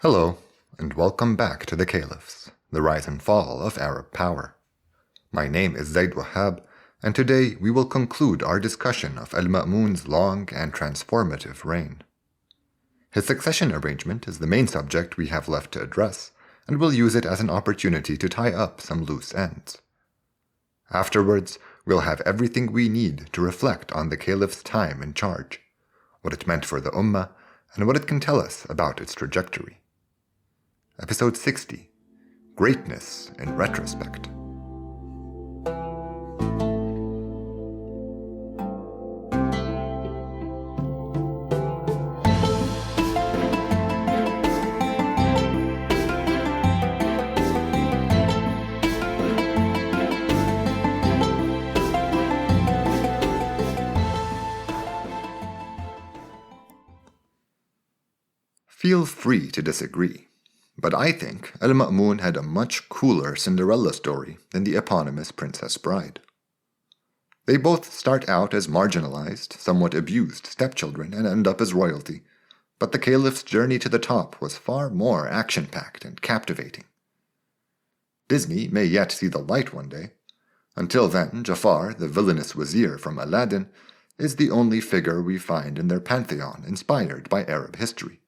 Hello, and welcome back to the Caliphs, the rise and fall of Arab power. My name is Zaid Wahab, and today we will conclude our discussion of Al-Ma'mun's long and transformative reign. His succession arrangement is the main subject we have left to address, and we'll use it as an opportunity to tie up some loose ends. Afterwards, we'll have everything we need to reflect on the Caliph's time in charge, what it meant for the umma, and what it can tell us about its trajectory. Episode 60, Greatness in Retrospect. Feel free to disagree, but I think Al-Ma'mun had a much cooler Cinderella story than the eponymous Princess Bride. They both start out as marginalized, somewhat abused stepchildren and end up as royalty, but the Caliph's journey to the top was far more action-packed and captivating. Disney may yet see the light one day. Until then, Jafar, the villainous wazir from Aladdin, is the only figure we find in their pantheon inspired by Arab history.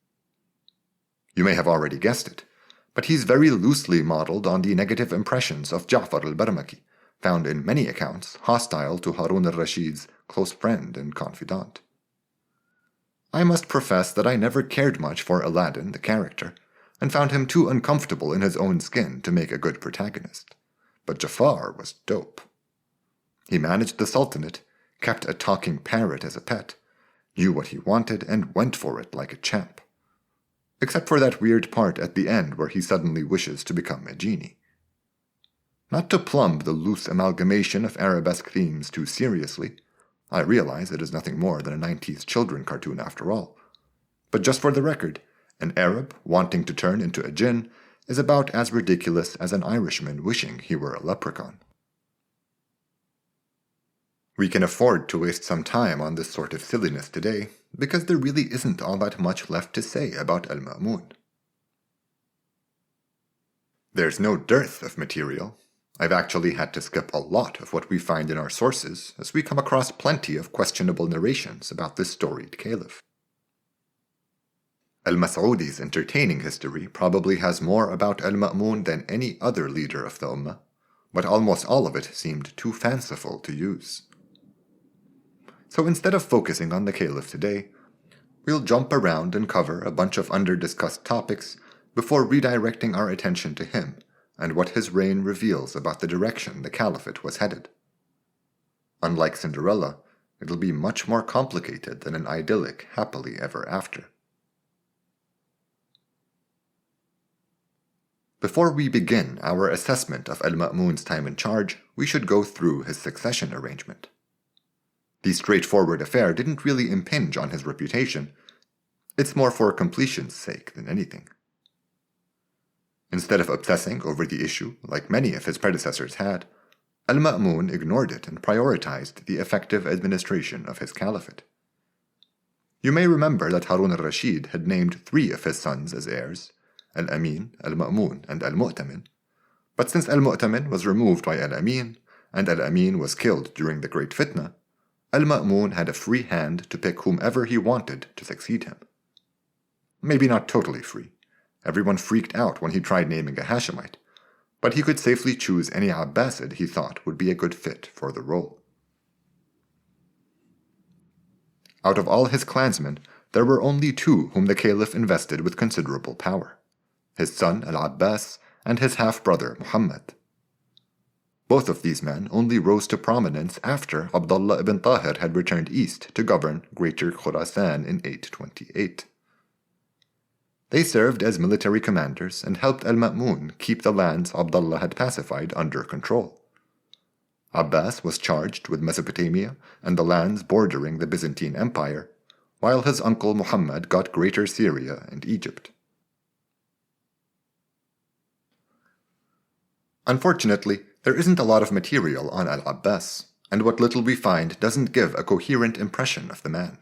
You may have already guessed it, but he's very loosely modeled on the negative impressions of Ja'far al-Barmaki, found in many accounts hostile to Harun al-Rashid's close friend and confidant. I must profess that I never cared much for Aladdin, the character, and found him too uncomfortable in his own skin to make a good protagonist. But Jafar was dope. He managed the Sultanate, kept a talking parrot as a pet, knew what he wanted, and went for it like a champ. Except for that weird part at the end where he suddenly wishes to become a genie. Not to plumb the loose amalgamation of arabesque themes too seriously, I realize it is nothing more than a 90s children cartoon after all, but just for the record, an Arab wanting to turn into a jinn is about as ridiculous as an Irishman wishing he were a leprechaun. We can afford to waste some time on this sort of silliness today, because there really isn't all that much left to say about Al-Ma'mun. There's no dearth of material. I've actually had to skip a lot of what we find in our sources, as we come across plenty of questionable narrations about this storied caliph. Al-Mas'udi's entertaining history probably has more about Al-Ma'mun than any other leader of the Ummah, but almost all of it seemed too fanciful to use. So instead of focusing on the caliph today, we'll jump around and cover a bunch of under-discussed topics before redirecting our attention to him and what his reign reveals about the direction the caliphate was headed. Unlike Cinderella, it'll be much more complicated than an idyllic happily ever after. Before we begin our assessment of Al-Ma'mun's time in charge, we should go through his succession arrangement. The straightforward affair didn't really impinge on his reputation. It's more for completion's sake than anything. Instead of obsessing over the issue, like many of his predecessors had, Al-Ma'mun ignored it and prioritized the effective administration of his caliphate. You may remember that Harun al-Rashid had named 3 of his sons as heirs, Al-Amin, Al-Ma'mun, and Al-Mu'tamin, but since Al-Mu'tamin was removed by Al-Amin, and Al-Amin was killed during the Great Fitna, Al-Ma'mun had a free hand to pick whomever he wanted to succeed him. Maybe not totally free. Everyone freaked out when he tried naming a Hashemite, but he could safely choose any Abbasid he thought would be a good fit for the role. Out of all his clansmen, there were only 2 whom the caliph invested with considerable power: his son Al-Abbas and his half-brother Muhammad. Both of these men only rose to prominence after Abdullah ibn Tahir had returned east to govern Greater Khurasan in 828. They served as military commanders and helped Al-Ma'mun keep the lands Abdullah had pacified under control. Abbas was charged with Mesopotamia and the lands bordering the Byzantine Empire, while his uncle Muhammad got Greater Syria and Egypt. Unfortunately, there isn't a lot of material on Al-Abbas, and what little we find doesn't give a coherent impression of the man.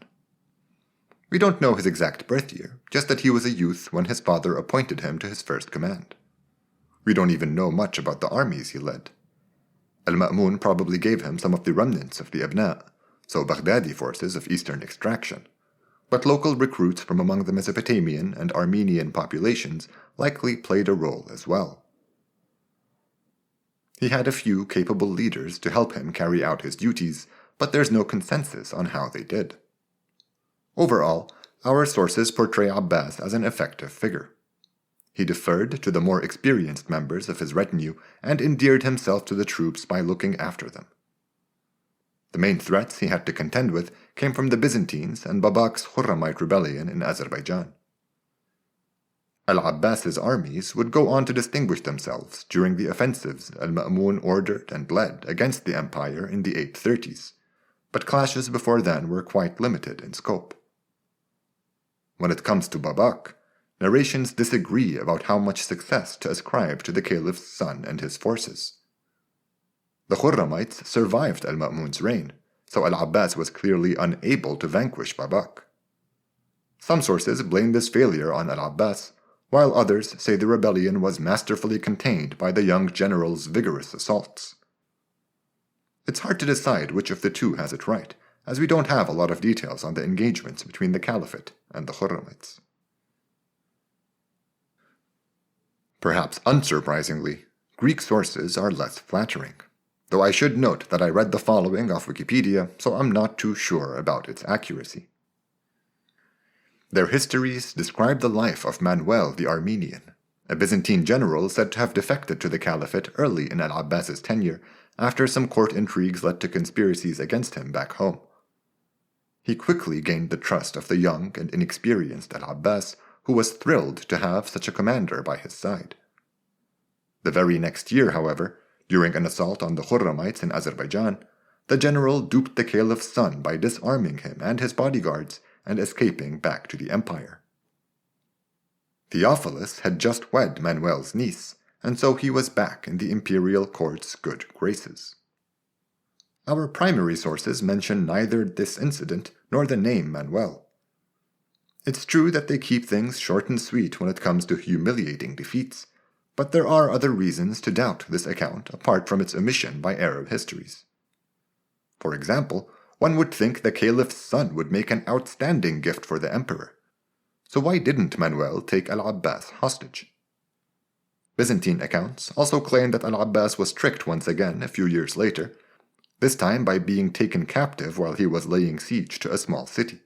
We don't know his exact birth year, just that he was a youth when his father appointed him to his first command. We don't even know much about the armies he led. Al-Ma'mun probably gave him some of the remnants of the Abna, so Baghdadi forces of eastern extraction, but local recruits from among the Mesopotamian and Armenian populations likely played a role as well. He had a few capable leaders to help him carry out his duties, but there's no consensus on how they did. Overall, our sources portray Abbas as an effective figure. He deferred to the more experienced members of his retinue and endeared himself to the troops by looking after them. The main threats he had to contend with came from the Byzantines and Babak's Khurramite rebellion in Azerbaijan. Al-Abbas's armies would go on to distinguish themselves during the offensives Al-Ma'mun ordered and led against the empire in the 830s, but clashes before then were quite limited in scope. When it comes to Babak, narrations disagree about how much success to ascribe to the caliph's son and his forces. The Khurramites survived Al-Ma'mun's reign, so Al-Abbas was clearly unable to vanquish Babak. Some sources blame this failure on Al-Abbas, while others say the rebellion was masterfully contained by the young general's vigorous assaults. It's hard to decide which of the two has it right, as we don't have a lot of details on the engagements between the caliphate and the Khurramites. Perhaps unsurprisingly, Greek sources are less flattering, though I should note that I read the following off Wikipedia, so I'm not too sure about its accuracy. Their histories describe the life of Manuel the Armenian, a Byzantine general said to have defected to the caliphate early in Al-Abbas's tenure after some court intrigues led to conspiracies against him back home. He quickly gained the trust of the young and inexperienced Al-Abbas, who was thrilled to have such a commander by his side. The very next year, however, during an assault on the Khurramites in Azerbaijan, the general duped the caliph's son by disarming him and his bodyguards and escaping back to the empire. Theophilus had just wed Manuel's niece, and so he was back in the imperial court's good graces. Our primary sources mention neither this incident nor the name Manuel. It's true that they keep things short and sweet when it comes to humiliating defeats, but there are other reasons to doubt this account apart from its omission by Arab histories. For example, one would think the caliph's son would make an outstanding gift for the emperor. So why didn't Manuel take Al-Abbas hostage? Byzantine accounts also claim that Al-Abbas was tricked once again a few years later, this time by being taken captive while he was laying siege to a small city.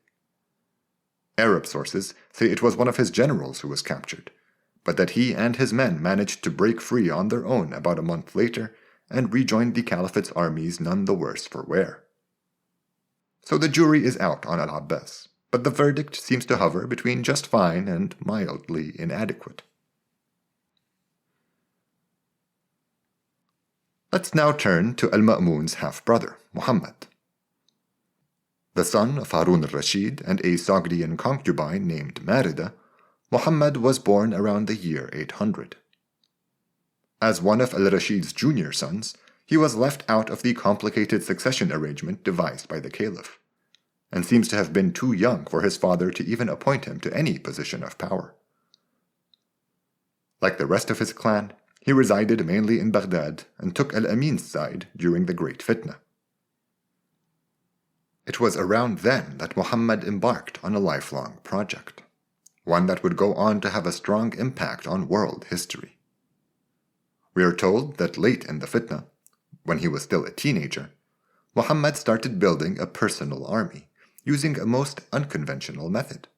Arab sources say it was one of his generals who was captured, but that he and his men managed to break free on their own about a month later and rejoined the caliphate's armies none the worse for wear. So the jury is out on Al-Abbas, but the verdict seems to hover between just fine and mildly inadequate. Let's now turn to Al-Ma'mun's half-brother, Muhammad. The son of Harun al-Rashid and a Sogdian concubine named Marida, Muhammad was born around the year 800. As one of al-Rashid's junior sons, he was left out of the complicated succession arrangement devised by the caliph, and seems to have been too young for his father to even appoint him to any position of power. Like the rest of his clan, he resided mainly in Baghdad and took al-Amin's side during the Great Fitna. It was around then that Muhammad embarked on a lifelong project, one that would go on to have a strong impact on world history. We are told that late in the Fitna, when he was still a teenager, Muhammad started building a personal army, using a most unconventional method.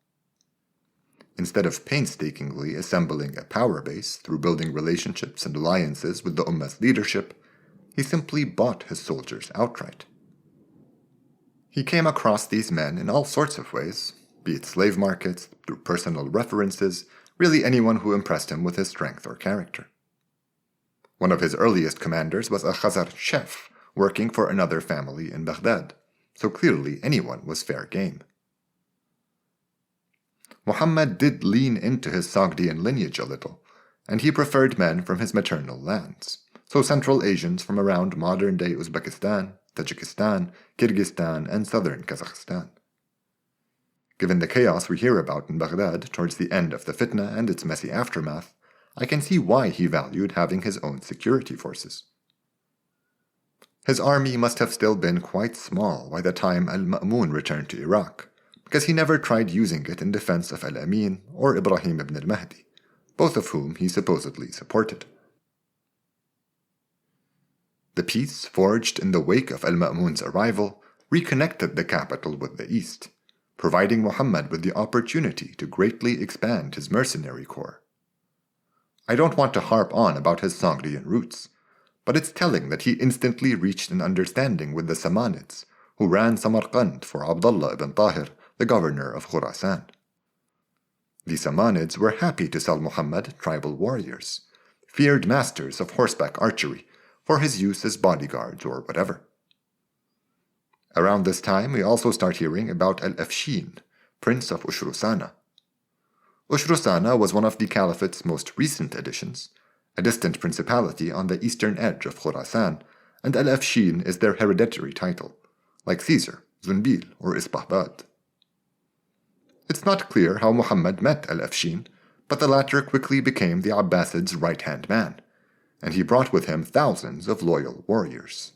Instead of painstakingly assembling a power base through building relationships and alliances with the Ummah's leadership, he simply bought his soldiers outright. He came across these men in all sorts of ways, be it slave markets, through personal references, really anyone who impressed him with his strength or character. One of his earliest commanders was a Khazar chef working for another family in Baghdad, so clearly anyone was fair game. Muhammad did lean into his Sogdian lineage a little, and he preferred men from his maternal lands, so Central Asians from around modern-day Uzbekistan, Tajikistan, Kyrgyzstan, and southern Kazakhstan. Given the chaos we hear about in Baghdad towards the end of the fitna and its messy aftermath, I can see why he valued having his own security forces. His army must have still been quite small by the time al-Ma'mun returned to Iraq, because he never tried using it in defense of al-Amin or Ibrahim ibn al-Mahdi, both of whom he supposedly supported. The peace forged in the wake of al-Ma'mun's arrival reconnected the capital with the east, providing Muhammad with the opportunity to greatly expand his mercenary corps. I don't want to harp on about his Sogdian roots, but it's telling that he instantly reached an understanding with the Samanids, who ran Samarkand for Abdullah ibn Tahir, the governor of Khurasan. The Samanids were happy to sell Muhammad tribal warriors, feared masters of horseback archery, for his use as bodyguards or whatever. Around this time, we also start hearing about Al-Afshin, prince of Ushrusana. Ushrusana was one of the caliphate's most recent additions, a distant principality on the eastern edge of Khurasan, and Al-Afshin is their hereditary title, like Caesar, Zunbil, or Isbahbad. It's not clear how Muhammad met Al-Afshin, but the latter quickly became the Abbasids' right-hand man, and he brought with him thousands of loyal warriors.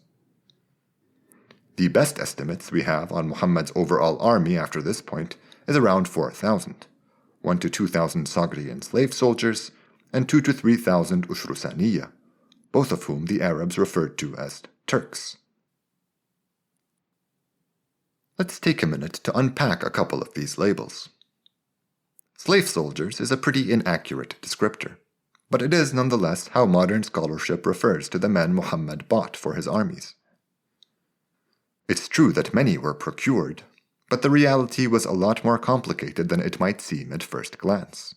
The best estimates we have on Muhammad's overall army after this point is around 4,000, 1,000 to 2,000 Sogdian slave soldiers, and 2,000 to 3,000 Ushrusaniya, both of whom the Arabs referred to as Turks. Let's take a minute to unpack a couple of these labels. Slave soldiers is a pretty inaccurate descriptor, but it is nonetheless how modern scholarship refers to the men Muhammad bought for his armies. It's true that many were procured, but the reality was a lot more complicated than it might seem at first glance.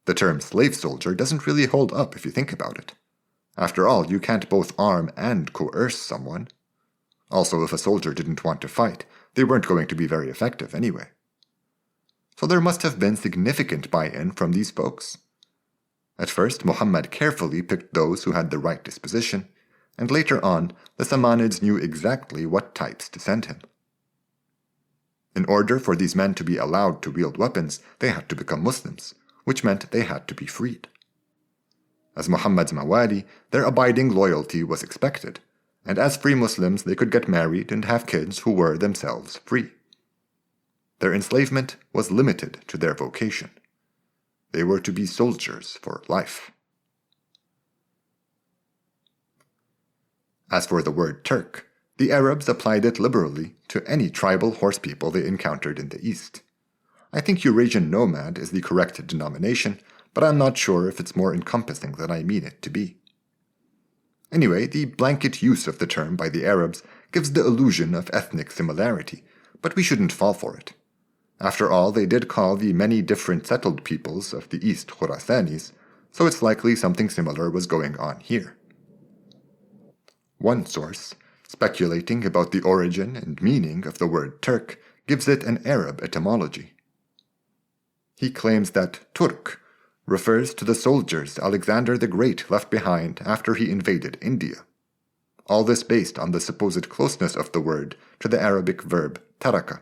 The term slave soldier doesn't really hold up if you think about it. After all, you can't both arm and coerce someone. Also, if a soldier didn't want to fight, they weren't going to be very effective anyway. So there must have been significant buy-in from these folks. At first, Muhammad carefully picked those who had the right disposition, and later on, the Samanids knew exactly what types to send him. In order for these men to be allowed to wield weapons, they had to become Muslims, which meant they had to be freed. As Muhammad's Mawali, their abiding loyalty was expected, and as free Muslims they could get married and have kids who were themselves free. Their enslavement was limited to their vocation. They were to be soldiers for life. As for the word Turk, the Arabs applied it liberally to any tribal horse people they encountered in the East. I think Eurasian nomad is the correct denomination, but I'm not sure if it's more encompassing than I mean it to be. Anyway, the blanket use of the term by the Arabs gives the illusion of ethnic similarity, but we shouldn't fall for it. After all, they did call the many different settled peoples of the East Khurasanis, so it's likely something similar was going on here. One source, speculating about the origin and meaning of the word Turk, gives it an Arab etymology. He claims that Turk refers to the soldiers Alexander the Great left behind after he invaded India. All this based on the supposed closeness of the word to the Arabic verb taraka.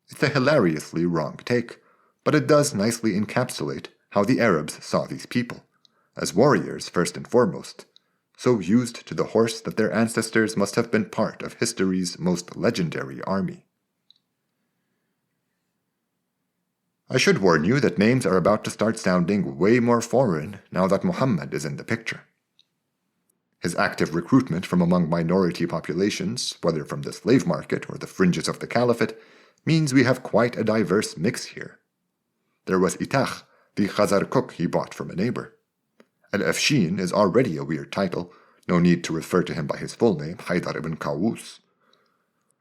It's a hilariously wrong take, but it does nicely encapsulate how the Arabs saw these people, as warriors first and foremost, so used to the horse that their ancestors must have been part of history's most legendary army. I should warn you that names are about to start sounding way more foreign now that Muhammad is in the picture. His active recruitment from among minority populations, whether from the slave market or the fringes of the caliphate, means we have quite a diverse mix here. There was Itach, the Khazar cook he bought from a neighbor. Al-Afshin is already a weird title, no need to refer to him by his full name, Haydar ibn Qawus.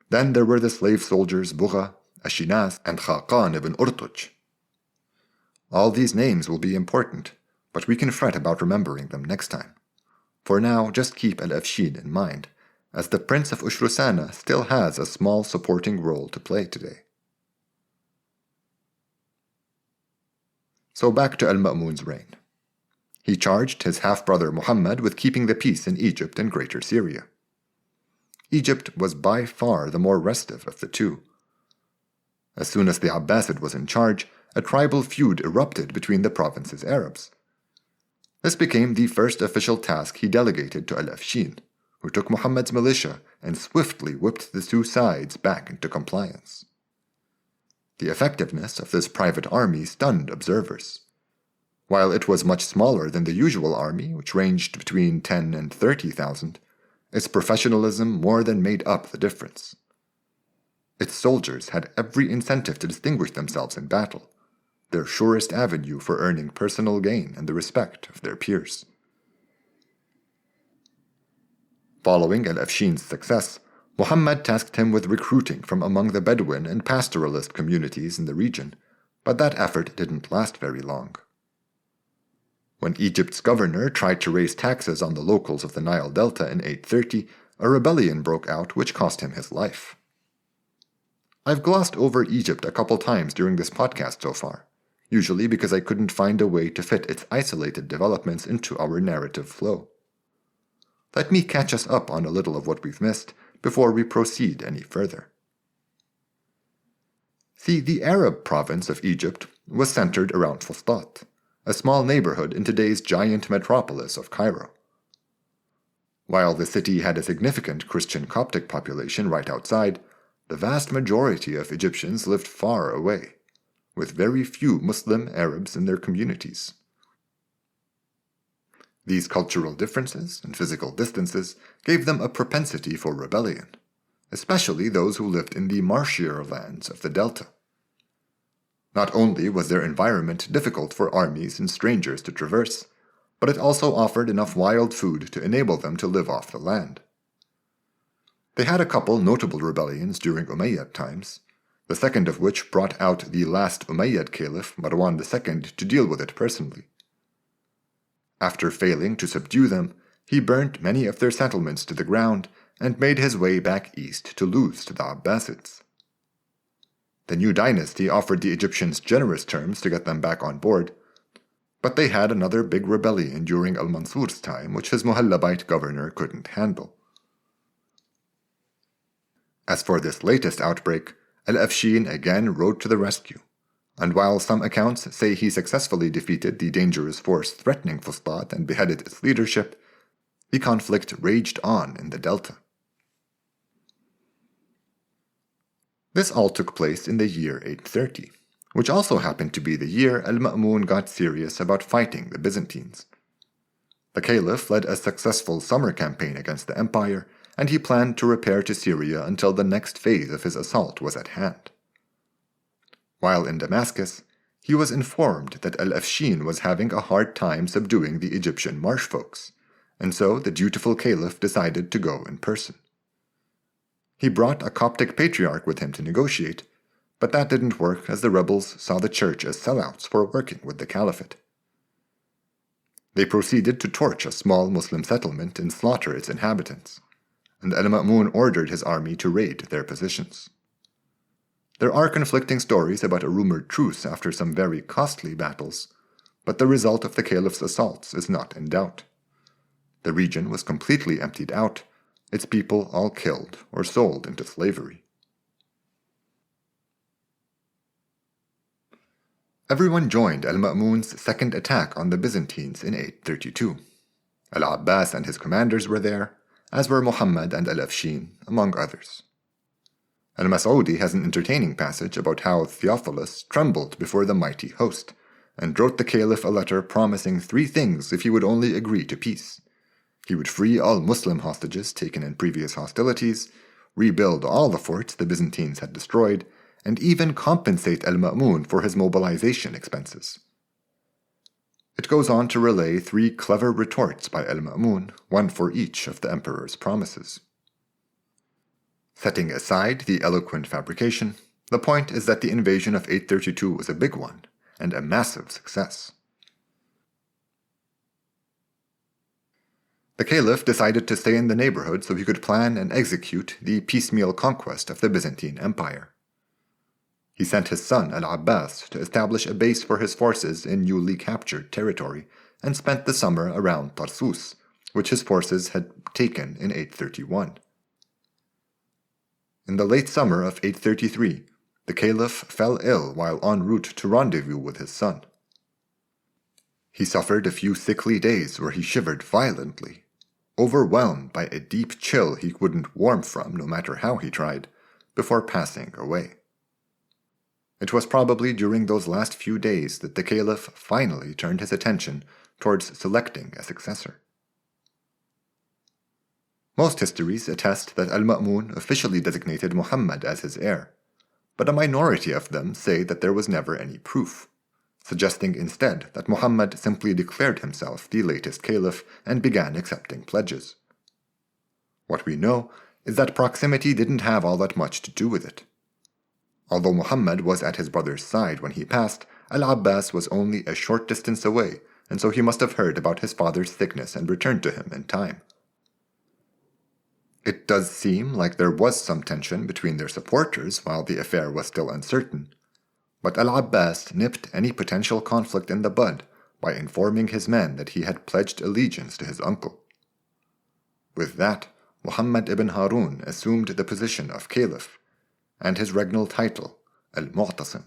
Then there were the slave soldiers Bugha, Ashinas, and Khaqan ibn Urtuj. All these names will be important, but we can fret about remembering them next time. For now, just keep Al-Afshin in mind, as the Prince of Ushrusana still has a small supporting role to play today. So back to Al-Ma'mun's reign. He charged his half-brother Muhammad with keeping the peace in Egypt and Greater Syria. Egypt was by far the more restive of the two. As soon as the Abbasid was in charge, a tribal feud erupted between the province's Arabs. This became the first official task he delegated to al-Afshin, who took Muhammad's militia and swiftly whipped the two sides back into compliance. The effectiveness of this private army stunned observers. While it was much smaller than the usual army, which ranged between 10 and 30,000, its professionalism more than made up the difference. Its soldiers had every incentive to distinguish themselves in battle, their surest avenue for earning personal gain and the respect of their peers. Following al-Afshin's success, Muhammad tasked him with recruiting from among the Bedouin and pastoralist communities in the region, but that effort didn't last very long. When Egypt's governor tried to raise taxes on the locals of the Nile Delta in 830, a rebellion broke out which cost him his life. I've glossed over Egypt a couple times during this podcast so far, usually because I couldn't find a way to fit its isolated developments into our narrative flow. Let me catch us up on a little of what we've missed before we proceed any further. See, the Arab province of Egypt was centered around Fustat, a small neighborhood in today's giant metropolis of Cairo. While the city had a significant Christian Coptic population right outside, the vast majority of Egyptians lived far away, with very few Muslim Arabs in their communities. These cultural differences and physical distances gave them a propensity for rebellion, especially those who lived in the marshier lands of the Delta. Not only was their environment difficult for armies and strangers to traverse, but it also offered enough wild food to enable them to live off the land. They had a couple notable rebellions during Umayyad times, the second of which brought out the last Umayyad caliph, Marwan II, to deal with it personally. After failing to subdue them, he burnt many of their settlements to the ground and made his way back east to lose to the Abbasids. The new dynasty offered the Egyptians generous terms to get them back on board, but they had another big rebellion during al-Mansur's time which his Muhallabite governor couldn't handle. As for this latest outbreak, al-Afshin again rode to the rescue, and while some accounts say he successfully defeated the dangerous force threatening Fustat and beheaded its leadership, the conflict raged on in the Delta. This all took place in the year 830, which also happened to be the year al-Ma'mun got serious about fighting the Byzantines. The caliph led a successful summer campaign against the empire, and he planned to repair to Syria until the next phase of his assault was at hand. While in Damascus, he was informed that al-Afshin was having a hard time subduing the Egyptian marsh folks, and so the dutiful caliph decided to go in person. He brought a Coptic patriarch with him to negotiate, but that didn't work as the rebels saw the church as sellouts for working with the caliphate. They proceeded to torch a small Muslim settlement and slaughter its inhabitants, and al-Ma'mun ordered his army to raid their positions. There are conflicting stories about a rumored truce after some very costly battles, but the result of the caliph's assaults is not in doubt. The region was completely emptied out, its people all killed or sold into slavery. Everyone joined al-Ma'mun's second attack on the Byzantines in 832. Al-Abbas and his commanders were there, as were Muhammad and al-Afshin, among others. Al-Mas'udi has an entertaining passage about how Theophilus trembled before the mighty host, and wrote the caliph a letter promising 3 things if he would only agree to peace. He would free all Muslim hostages taken in previous hostilities, rebuild all the forts the Byzantines had destroyed, and even compensate al-Ma'mun for his mobilization expenses. It goes on to relay 3 clever retorts by al-Ma'mun, one for each of the emperor's promises. Setting aside the eloquent fabrication, the point is that the invasion of 832 was a big one, and a massive success. The caliph decided to stay in the neighborhood so he could plan and execute the piecemeal conquest of the Byzantine Empire. He sent his son al-Abbas to establish a base for his forces in newly captured territory, and spent the summer around Tarsus, which his forces had taken in 831. In the late summer of 833, the caliph fell ill while en route to rendezvous with his son. He suffered a few sickly days where he shivered violently, overwhelmed by a deep chill he wouldn't warm from no matter how he tried, before passing away. It was probably during those last few days that the caliph finally turned his attention towards selecting a successor. Most histories attest that Al-Ma'mun officially designated Muhammad as his heir, but a minority of them say that there was never any proof, suggesting instead that Muhammad simply declared himself the latest caliph and began accepting pledges. What we know is that proximity didn't have all that much to do with it. Although Muhammad was at his brother's side when he passed, Al-Abbas was only a short distance away, and so he must have heard about his father's sickness and returned to him in time. It does seem like there was some tension between their supporters while the affair was still uncertain, but Al-Abbas nipped any potential conflict in the bud by informing his men that he had pledged allegiance to his uncle. With that, Muhammad ibn Harun assumed the position of caliph, and his regnal title, Al-Mu'tasim.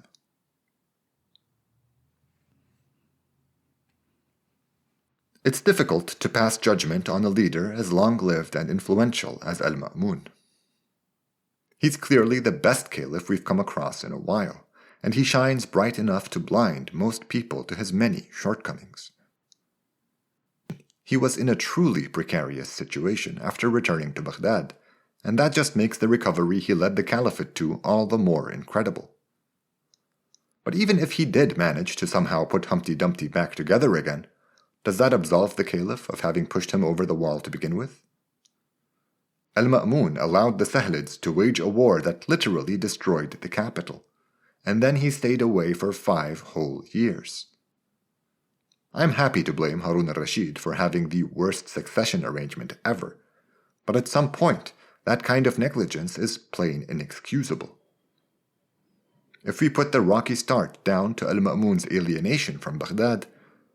It's difficult to pass judgment on a leader as long-lived and influential as Al-Ma'mun. He's clearly the best caliph we've come across in a while, and he shines bright enough to blind most people to his many shortcomings. He was in a truly precarious situation after returning to Baghdad, and that just makes the recovery he led the caliphate to all the more incredible. But even if he did manage to somehow put Humpty Dumpty back together again, does that absolve the caliph of having pushed him over the wall to begin with? Al-Ma'mun allowed the Sahlids to wage a war that literally destroyed the capital, and then he stayed away for 5 whole years. I'm happy to blame Harun al-Rashid for having the worst succession arrangement ever, but at some point, that kind of negligence is plain inexcusable. If we put the rocky start down to Al-Ma'mun's alienation from Baghdad,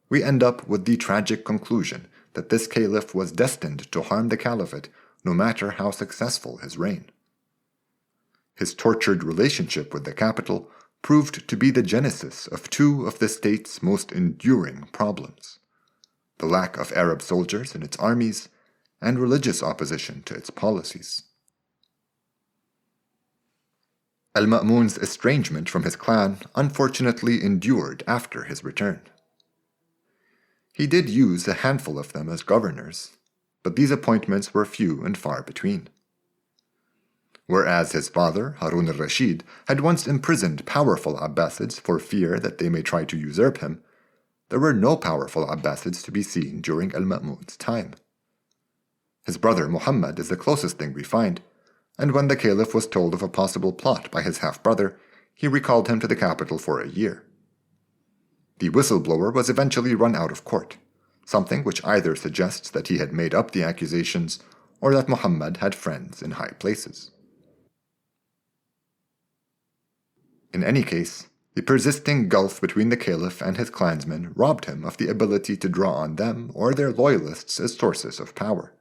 we end up with the tragic conclusion that this caliph was destined to harm the caliphate no matter how successful his reign. His tortured relationship with the capital proved to be the genesis of 2 of the state's most enduring problems: the lack of Arab soldiers in its armies and religious opposition to its policies. Al-Ma'mun's estrangement from his clan unfortunately endured after his return. He did use a handful of them as governors, but these appointments were few and far between. Whereas his father, Harun al-Rashid, had once imprisoned powerful Abbasids for fear that they may try to usurp him, there were no powerful Abbasids to be seen during Al-Ma'mun's time. His brother Muhammad is the closest thing we find, and when the caliph was told of a possible plot by his half-brother, he recalled him to the capital for a year. The whistleblower was eventually run out of court, something which either suggests that he had made up the accusations or that Muhammad had friends in high places. In any case, the persisting gulf between the caliph and his clansmen robbed him of the ability to draw on them or their loyalists as sources of power.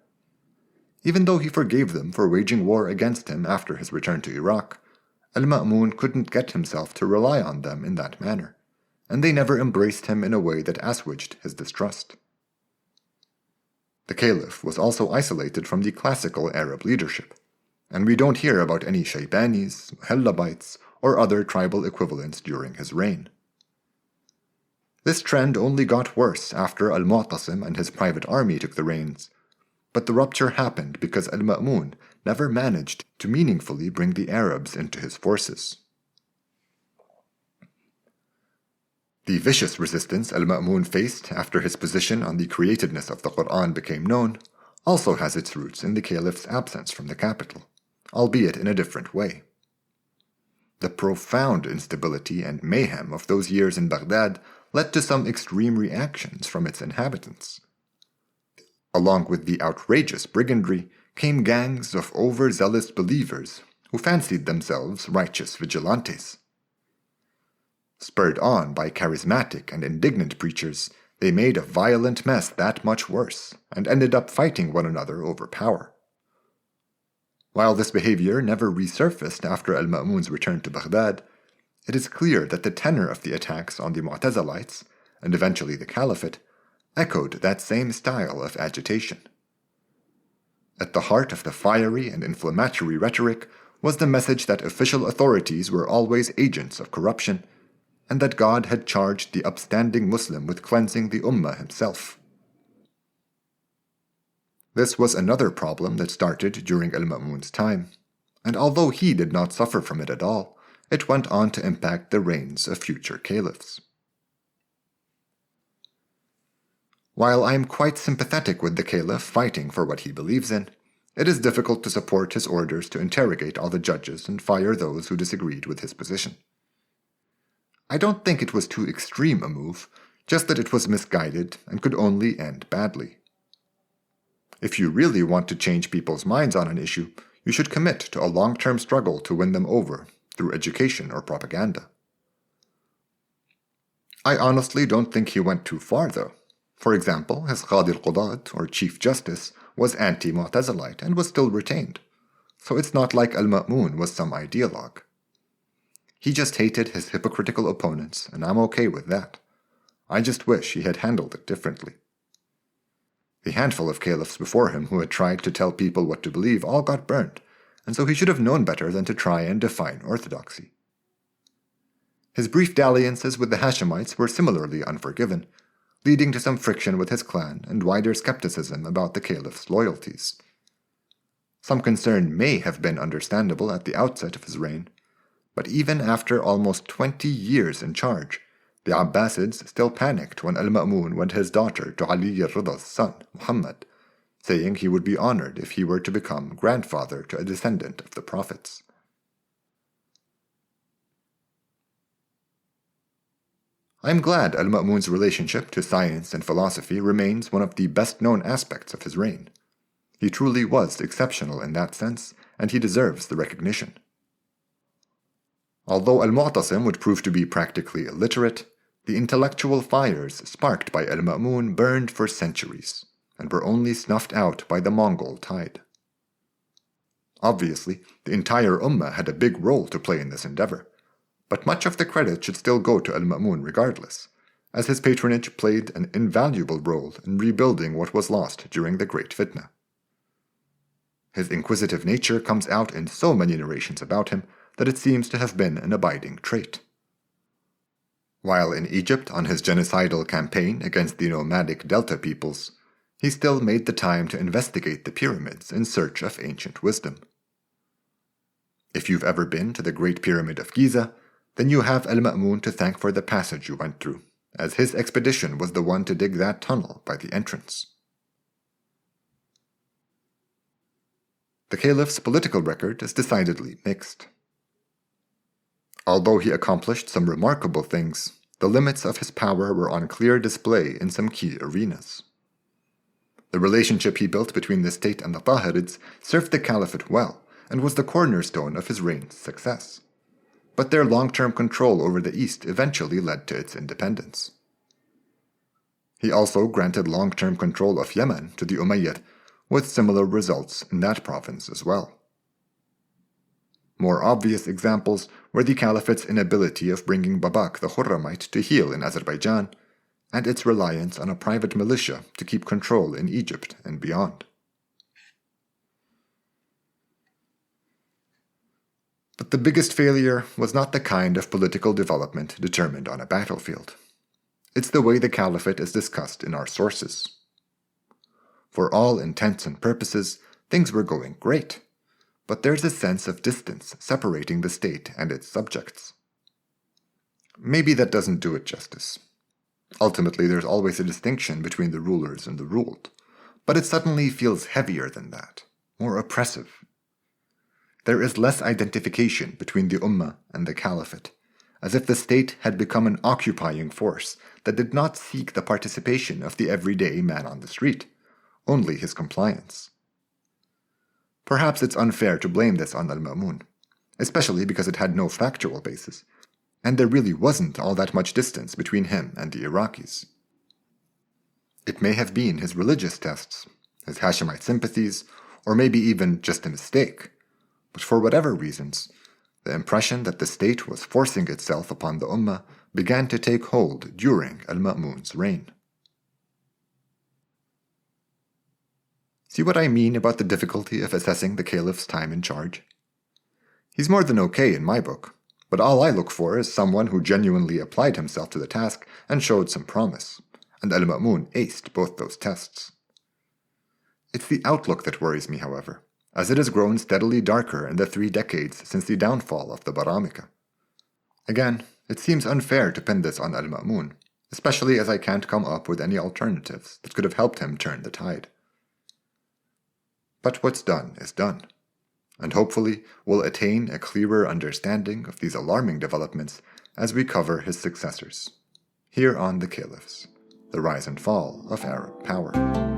Even though he forgave them for waging war against him after his return to Iraq, Al-Ma'mun couldn't get himself to rely on them in that manner, and they never embraced him in a way that assuaged his distrust. The caliph was also isolated from the classical Arab leadership, and we don't hear about any Shaybanis, Muhallabites, or other tribal equivalents during his reign. This trend only got worse after Al-Mu'tasim and his private army took the reins, but the rupture happened because Al-Ma'mun never managed to meaningfully bring the Arabs into his forces. The vicious resistance Al-Ma'mun faced after his position on the createdness of the Quran became known also has its roots in the caliph's absence from the capital, albeit in a different way. The profound instability and mayhem of those years in Baghdad led to some extreme reactions from its inhabitants. Along with the outrageous brigandry came gangs of overzealous believers who fancied themselves righteous vigilantes. Spurred on by charismatic and indignant preachers, they made a violent mess that much worse and ended up fighting one another over power. While this behavior never resurfaced after Al-Ma'mun's return to Baghdad, it is clear that the tenor of the attacks on the Mu'tazilites, and eventually the Caliphate, echoed that same style of agitation. At the heart of the fiery and inflammatory rhetoric was the message that official authorities were always agents of corruption, and that God had charged the upstanding Muslim with cleansing the Ummah himself. This was another problem that started during al-Ma'mun's time, and although he did not suffer from it at all, it went on to impact the reigns of future caliphs. While I am quite sympathetic with the caliph fighting for what he believes in, it is difficult to support his orders to interrogate all the judges and fire those who disagreed with his position. I don't think it was too extreme a move, just that it was misguided and could only end badly. If you really want to change people's minds on an issue, you should commit to a long-term struggle to win them over through education or propaganda. I honestly don't think he went too far, though. For example, his Qadi al-Qudat, or Chief Justice, was anti-Mu'tazilite and was still retained, so it's not like al-Ma'mun was some ideologue. He just hated his hypocritical opponents, and I'm okay with that. I just wish he had handled it differently. The handful of caliphs before him who had tried to tell people what to believe all got burned, and so he should have known better than to try and define orthodoxy. His brief dalliances with the Hashemites were similarly unforgiven, leading to some friction with his clan and wider skepticism about the caliph's loyalties. Some concern may have been understandable at the outset of his reign, but even after almost 20 years in charge, the Abbasids still panicked when al-Ma'mun went his daughter to Ali al-Rida's son, Muhammad, saying he would be honored if he were to become grandfather to a descendant of the prophets. I am glad al-Ma'mun's relationship to science and philosophy remains one of the best-known aspects of his reign. He truly was exceptional in that sense, and he deserves the recognition. Although al-Mu'tasim would prove to be practically illiterate, the intellectual fires sparked by al-Ma'mun burned for centuries, and were only snuffed out by the Mongol tide. Obviously, the entire Ummah had a big role to play in this endeavor, but much of the credit should still go to al-Ma'mun regardless, as his patronage played an invaluable role in rebuilding what was lost during the Great Fitna. His inquisitive nature comes out in so many narrations about him that it seems to have been an abiding trait. While in Egypt on his genocidal campaign against the nomadic Delta peoples, he still made the time to investigate the pyramids in search of ancient wisdom. If you've ever been to the Great Pyramid of Giza, then you have al-Ma'mun to thank for the passage you went through, as his expedition was the one to dig that tunnel by the entrance. The caliph's political record is decidedly mixed. Although he accomplished some remarkable things, the limits of his power were on clear display in some key arenas. The relationship he built between the state and the Tahirids served the caliphate well and was the cornerstone of his reign's success. But their long-term control over the East eventually led to its independence. He also granted long-term control of Yemen to the Umayyad, with similar results in that province as well. More obvious examples were the caliphate's inability of bringing Babak the Khurramite to heel in Azerbaijan, and its reliance on a private militia to keep control in Egypt and beyond. But the biggest failure was not the kind of political development determined on a battlefield. It's the way the caliphate is discussed in our sources. For all intents and purposes, things were going great, but there's a sense of distance separating the state and its subjects. Maybe that doesn't do it justice. Ultimately, there's always a distinction between the rulers and the ruled, but it suddenly feels heavier than that, more oppressive. There is less identification between the Ummah and the Caliphate, as if the state had become an occupying force that did not seek the participation of the everyday man on the street, only his compliance. Perhaps it's unfair to blame this on al-Ma'mun, especially because it had no factual basis, and there really wasn't all that much distance between him and the Iraqis. It may have been his religious tests, his Hashemite sympathies, or maybe even just a mistake, but for whatever reasons, The impression that the state was forcing itself upon the ummah began to take hold during al-Ma'mun's reign. See what I mean about the difficulty of assessing the caliph's time in charge? He's more than okay in my book, but all I look for is someone who genuinely applied himself to the task and showed some promise, and al-Ma'mun aced both those tests. It's the outlook that worries me, however, as it has grown steadily darker in the 3 decades since the downfall of the Baramika. Again, it seems unfair to pin this on al-Ma'mun, especially as I can't come up with any alternatives that could have helped him turn the tide. But what's done is done, and hopefully we'll attain a clearer understanding of these alarming developments as we cover his successors, here on the Caliphs, the rise and fall of Arab power.